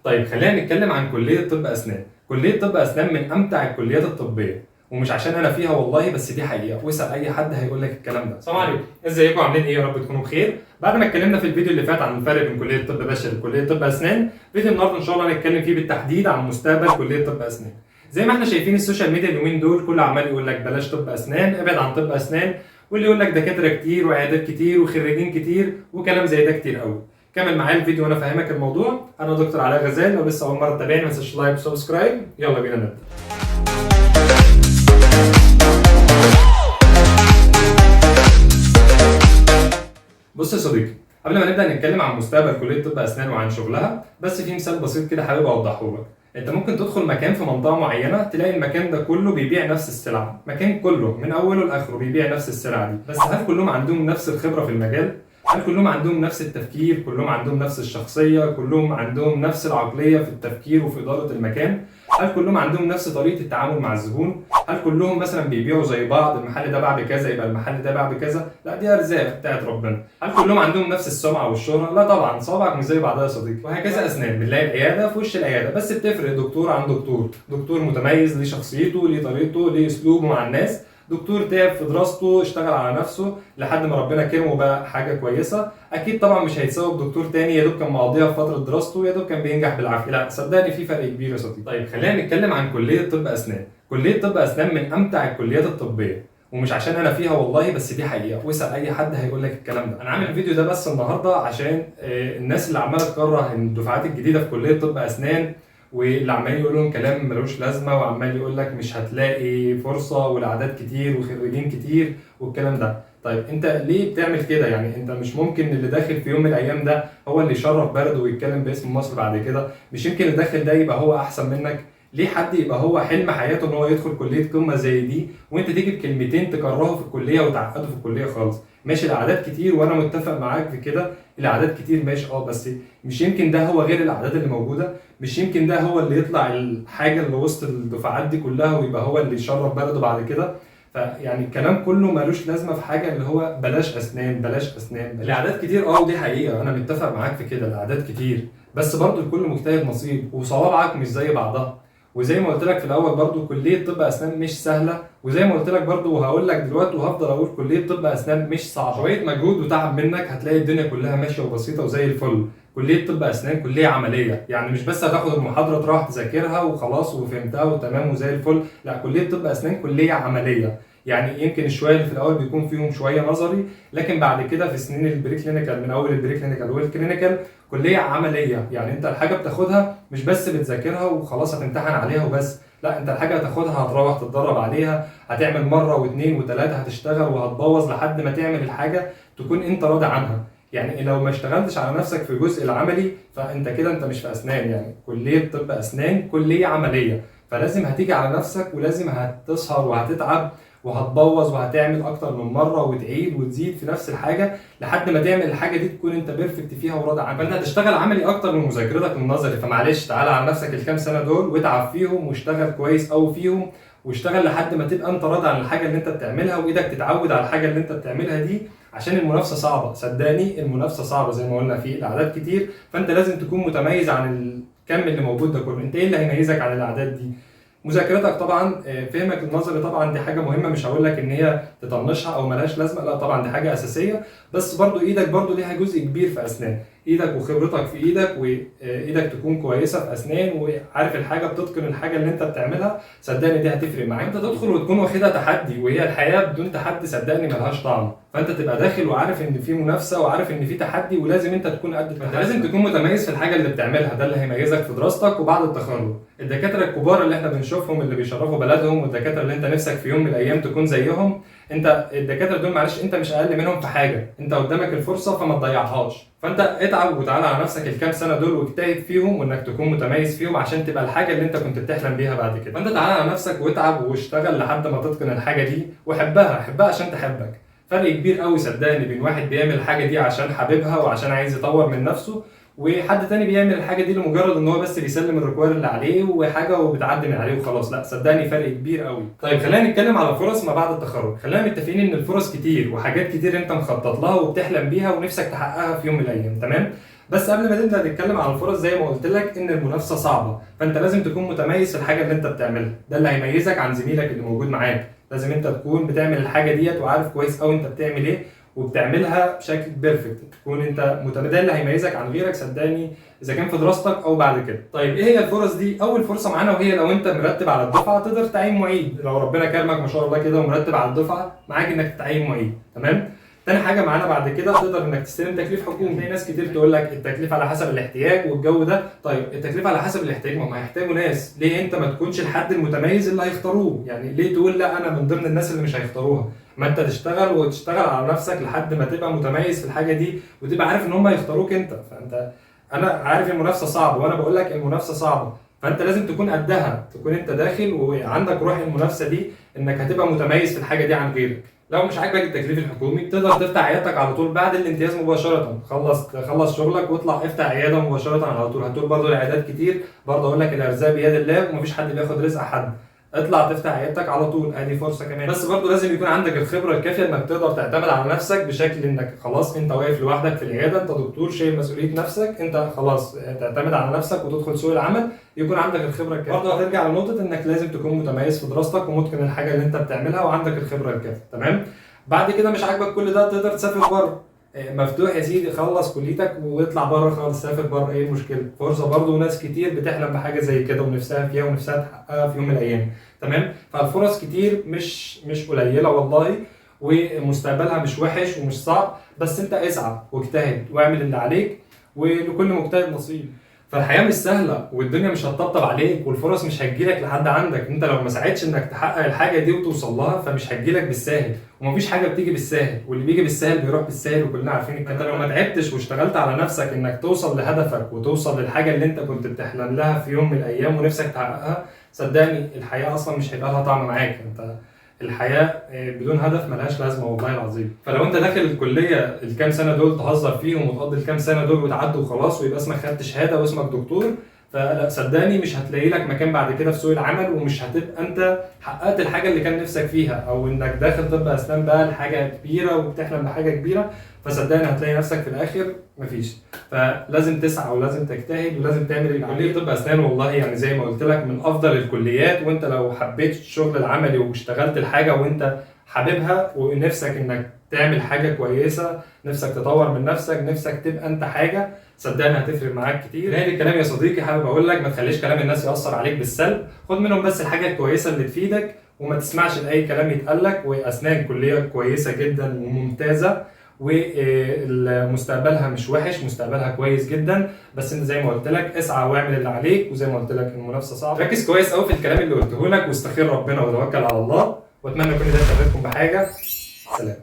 طيب خلينا نتكلم عن كلية طب أسنان. كلية طب أسنان من أمتع الكليات الطبية، ومش عشان أنا فيها والله، بس دي حقيقة، واسأل أي حد هيقول لك الكلام ده. السلام عليكم، ازيكم عاملين إيه؟ يا رب تكونوا بخير. بعد ما اتكلمنا في الفيديو اللي فات عن الفرق بين كلية طب بشري وكلية طب أسنان، فيديو النهارده إن شاء الله هنتكلم فيه بالتحديد عن مستقبل كلية طب أسنان. زي ما احنا شايفين السوشيال ميديا اليومين دول كله عمال يقول لك بلاش طب أسنان، ابعد عن طب أسنان، واللي يقول لك دكاترة كتير وعيادات كتير وخريجين كتير وكلام زي ده كتير قوي. كمل معايا الفيديو وانا فاهمك الموضوع. انا دكتور علاء غزال، لو لسه اول مره تتابعني ما تنساش لايك وسبسكرايب. يلا بينا نبدا. بص يا صديقي، قبل ما نبدا نتكلم عن مستقبل كليه طب اسنان وعن شغلها، بس في مثال بسيط كده حابب اوضحه لك. انت ممكن تدخل مكان في منطقه معينه تلاقي المكان ده كله بيبيع نفس السلعه، مكان كله من اوله لاخره بيبيع نفس السلعه دي، بس هل كلهم عندهم نفس الخبره في المجال؟ هل كلهم عندهم نفس التفكير؟ كلهم عندهم نفس الشخصية؟ كلهم عندهم نفس العقلية في التفكير وفي إدارة المكان؟ هل كلهم عندهم نفس طريقة التعامل مع الزبون؟ هل كلهم مثلا بيبيعوا زي بعض؟ المحل ده باع بكذا يبقى المحل ده باع بكذا؟ لا، دي أرزاق بتاعت ربنا. هل كلهم عندهم نفس السمعة والشهرة؟ لا طبعا، صوابعك مش زي بعضها يا صديقي. وهكذا أسنان، بنلاقي العيادة في وش العيادة، بس بتفرق دكتور عن دكتور. دكتور متميز، ليه شخصيته، ليه طريقته، ليه أسلوبه مع الناس. دكتور تعب في دراسته، اشتغل على نفسه لحد ما ربنا كرمه بقى حاجه كويسه. اكيد طبعا مش هيتساوي بدكتور تاني يا دوب كان مقضيها في فتره دراسته، يا دوب كان بينجح بالعافيه. لا صدقني في فرق كبير يا صديقي. طيب خلينا نتكلم عن كليه طب اسنان. كليه طب اسنان من امتع الكليات الطبيه، ومش عشان انا فيها والله، بس دي حقيقه، واسال اي حد هيقول لك الكلام ده. انا عامل الفيديو ده بس النهارده عشان الناس اللي عماله تكره ان الدفعات الجديده في كليه طب اسنان، واللي عمال يقول لهم كلام ملوش لازمه، وعمال يقول لك مش هتلاقي فرصه والاعداد كتير وخريجين كتير والكلام ده. طيب انت ليه بتعمل كده؟ يعني انت مش ممكن اللي داخل في يوم من الايام ده هو اللي يشرف بلده ويتكلم باسم مصر بعد كده؟ مش يمكن اللي داخل ده يبقى هو احسن منك؟ ليه حد يبقى هو حلم حياته ان هو يدخل كليه قمه زي دي، وانت تيجي بكلمتين تكرهه في الكليه وتعقده في الكليه خالص؟ ماشي الاعداد كتير وانا متفق معاك في كده، الاعداد كتير ماشي بس مش يمكن ده هو غير الاعداد اللي موجوده؟ مش يمكن ده هو اللي يطلع الحاجه اللي وسط الدفعات دي كلها ويبقى هو اللي يشرف بلده بعد كده؟ فيعني الكلام كله ملوش لازمه في حاجه اللي هو بلاش اسنان بلاش اسنان. الاعداد كتير ودي حقيقه، انا متفق معاك في كده، الاعداد كتير، بس برضو الكل مجتهد نصيب، وصوابعك مش زي بعضها. وزي ما قلت لك في الاول برضو كليه طب اسنان مش سهله، وزي ما قلت لك برضو وهقول لك دلوقتي وهفضل اقول كليه طب اسنان مش صعبه. شويه مجهود وتعب منك هتلاقي الدنيا كلها ماشيه وبسيطه وزي الفل. كليه طب اسنان كليه عمليه، يعني مش بس هتاخد المحاضره تروح تذاكرها وخلاص وفهمتها وتمام وزي الفل، لا كليه طب اسنان كليه عمليه. يعني يمكن الشويه اللي في الاول بيكون فيهم شويه نظري، لكن بعد كده في سنين البري كلينيكال، من اول البري كلينيكال والكلينيكال، كليه عمليه. يعني انت الحاجه بتاخدها مش بس بتذاكرها وخلاص هتمتحن عليها وبس، لا انت الحاجه هتاخدها هتروح تتدرب عليها، هتعمل مره واثنين وثلاثه، هتشتغل وهتبوظ لحد ما تعمل الحاجه تكون انت راضي عنها. يعني لو ما اشتغلتش على نفسك في الجزء العملي فانت كده انت مش في اسنان. يعني كليه طب اسنان كليه عمليه، فلازم هتيجي على نفسك ولازم هتسهر وهتتعب وهتبوظ وهتعمل اكتر من مره وتعيد وتزيد في نفس الحاجه لحد ما تعمل الحاجه دي تكون انت بيرفكت فيها وراضي عنها. فانت هتشتغل عملي اكتر من مذاكرتك النظري، فمعلش تعالى على نفسك الكام سنه دول واتعب فيهم واشتغل كويس قوي فيهم، واشتغل لحد ما تبقى انت راضي عن الحاجه اللي انت بتعملها وايدك تتعود على الحاجه اللي انت بتعملها دي، عشان المنافسه صعبه. صدقني المنافسه صعبه زي ما قلنا، في الاعداد كتير، فانت لازم تكون متميز عن الكم اللي موجود ده كله. انت ايه اللي هيميزك عن الاعداد دي؟ مذاكرتك طبعا، فهمك النظري طبعا، دي حاجه مهمه، مش هقول لك ان هي تطنشها او ملهاش لازمه، لا طبعا دي حاجه اساسيه، بس برضو ايدك برضو ليها جزء كبير في اسنان. ايدك وخبرتك في ايدك، وايدك تكون كويسه في اسنان وعارف الحاجه، بتتقن الحاجه اللي انت بتعملها، صدقني دي هتفرق معاك. انت تدخل وتكون واخدها تحدي، وهي الحياه بدون تحدي صدقني ملهاش طعم. فانت تبقى داخل وعارف ان في منافسه وعارف ان في تحدي، ولازم انت تكون قد التحدي. لازم تكون متميز في الحاجه اللي بتعملها، ده اللي هيميزك في دراستك وبعد التخرج. الدكاتره الكبار اللي احنا بنشوفهم اللي بيشرفوا بلدهم، والدكاتره اللي انت نفسك في يوم من الايام تكون زيهم، انت الدكاتره دول معلش انت مش اقل منهم في حاجه، انت قدامك الفرصه فما تضيعهاش. فانت اتعب وتعالى على نفسك الكام سنه دول واجتهد فيهم، وانك تكون متميز فيهم عشان تبقى الحاجه اللي انت كنت بتحلم بيها بعد كده. فانت تعالى على نفسك واتعب واشتغل لحد ما تتقن الحاجه دي، وحبها، حبها عشان تحبك. فرق كبير قوي صدقني بين واحد بيعمل الحاجه دي عشان حاببها وعشان عايز يطور من نفسه، وحد تاني بيعمل الحاجه دي لمجرد ان هو بس بيسلم الريكوير اللي عليه وحاجه وبتعدي من عليه وخلاص. لا صدقني فرق كبير قوي. طيب خلينا نتكلم على فرص ما بعد التخرج. خلينا متفقين ان الفرص كتير وحاجات كتير انت مخطط لها وبتحلم بيها ونفسك تحققها في يوم من الايام، تمام؟ بس قبل ما نبدا نتكلم عن الفرص، زي ما قلت لك ان المنافسه صعبه، فانت لازم تكون متميز في الحاجه اللي انت بتعملها، ده اللي هيميزك عن زميلك اللي موجود معاك. لازم انت تكون بتعمل الحاجه ديت وعارف كويس قوي انت بتعمل ايه وبتعملها بشكل بيرفكت، تكون انت ده اللي هيميزك عن غيرك صدقني، اذا كان في دراستك او بعد كده. طيب ايه هي الفرص دي؟ اول فرصه معانا وهي لو انت مرتب على الدفعه تقدر تعين معيد، لو ربنا كرمك ما شاء الله كده ومرتب على الدفعه معاك انك تعين معيد، تمام؟ تاني حاجه معانا بعد كده تقدر انك تستلم تكليف حكومي. في ناس كتير تقول لك التكليف على حسب الاحتياج والجو ده، طيب التكليف على حسب الاحتياج، ما هم هيحتاجوا ناس، ليه انت ما تكونش الحد المتميز اللي هيختاروه؟ يعني ليه تقول لا انا من ضمن الناس اللي مش هيختاروها؟ ما انت تشتغل وتشتغل على نفسك لحد ما تبقى متميز في الحاجه دي وتبقى عارف ان هم هيختاروك انت. انا عارف المنافسه صعبه، وانا بقول لك المنافسه صعبه، فانت لازم تكون قدها، تكون انت داخل وعندك روح المنافسه دي، انك هتبقى متميز في الحاجه دي عن غيرك. لو مش عاجبك التكليف الحكومي تقدر تفتح عيادتك على طول بعد الامتياز مباشره، خلص شغلك واطلع افتح عياده مباشره على طول. هتقول برضه العيادات كتير، برضه اقول لك الارزاق بيد الله ومفيش حد بياخد رزق حد، اطلع تفتح عيادتك على طول، ادي فرصه كمان. بس برضه لازم يكون عندك الخبره الكافيه انك تقدر تعتمد على نفسك بشكل انك خلاص انت واقف لوحدك في العياده، انت دكتور شايل مسؤوليه نفسك، انت خلاص تعتمد على نفسك وتدخل سوق العمل، يكون عندك الخبره الكافيه. برضه هترجع لنقطه انك لازم تكون متميز في دراستك ومتقن الحاجه اللي انت بتعملها وعندك الخبره الكافيه، تمام؟ بعد كده مش عاجبك كل ده تقدر تسافر بره، مفتوح يا سيدي، خلص كليتك واطلع بره خالص، سافر بره، ايه المشكله؟ فرصه برضه، وناس كتير بتحلم بحاجه زي كده ونفسها فيها ونفسها تحققها في يوم من الايام، تمام؟ فالفرص كتير مش قليله والله، ومستقبلها مش وحش ومش صعب، بس انت اسعى واجتهد واعمل اللي عليك، ولكل مجتهد نصيب. فالحياه مش سهله والدنيا مش هتطبطب عليك والفرص مش هتجيلك لحد عندك، انت لو ما سعيتش انك تحقق الحاجه دي وتوصل لها فمش هتجيلك بالساهل، ومفيش حاجه بتيجي بالساهل، واللي بيجي بالساهل بيروح بالساهل وكلنا عارفين الكلام. انت لو ما تعبتش واشتغلت على نفسك انك توصل لهدفك وتوصل للحاجه اللي انت كنت بتحلم لها في يوم من الايام ونفسك تحققها، صدقني الحياه اصلا مش هيبقى لها طعم معاك. انت الحياه بدون هدف ملهاش لازمه والله العظيم. فلو انت داخل الكليه الكام سنه دول تهزر فيهم وتقضي الكام سنه دول وتعدوا وخلاص ويبقى اسمك خدت شهاده واسمك دكتور، فلا صدقني مش هتلاقي لك مكان بعد كده في سوق العمل، ومش هتبقى انت حققت الحاجه اللي كان نفسك فيها، او انك داخل طب اسنان بقى لحاجه كبيره وبتحلم بحاجه كبيره، فصدقني هتلاقي نفسك في الاخر مفيش. فلازم تسعى ولازم تجتهد ولازم تعمل اللي عليك. كليه طب اسنان والله يعني زي ما قلت لك من افضل الكليات، وانت لو حبيت الشغل العملي واشتغلت الحاجه وانت حاببها ونفسك انك تعمل حاجه كويسه، نفسك تطور من نفسك، نفسك تبقى انت حاجه، صدقني هتفرق معاك كتير. نهايه الكلام يا صديقي حابب اقول لك ما تخليش كلام الناس ياثر عليك بالسلب، خد منهم بس الحاجه الكويسه اللي تفيدك وما تسمعش لاي كلام يتقال لك. واسنان كليه كويسه جدا وممتازه ومستقبلها مش وحش، مستقبلها كويس جدا، بس انت زي ما قلت لك اسعى واعمل اللي عليك، وزي ما قلت لك المنافسه صعبه. ركز كويس قوي في الكلام اللي قلته لك واستخير ربنا وتوكل على الله، واتمنى كل ده يفيدكم بحاجه. سلام.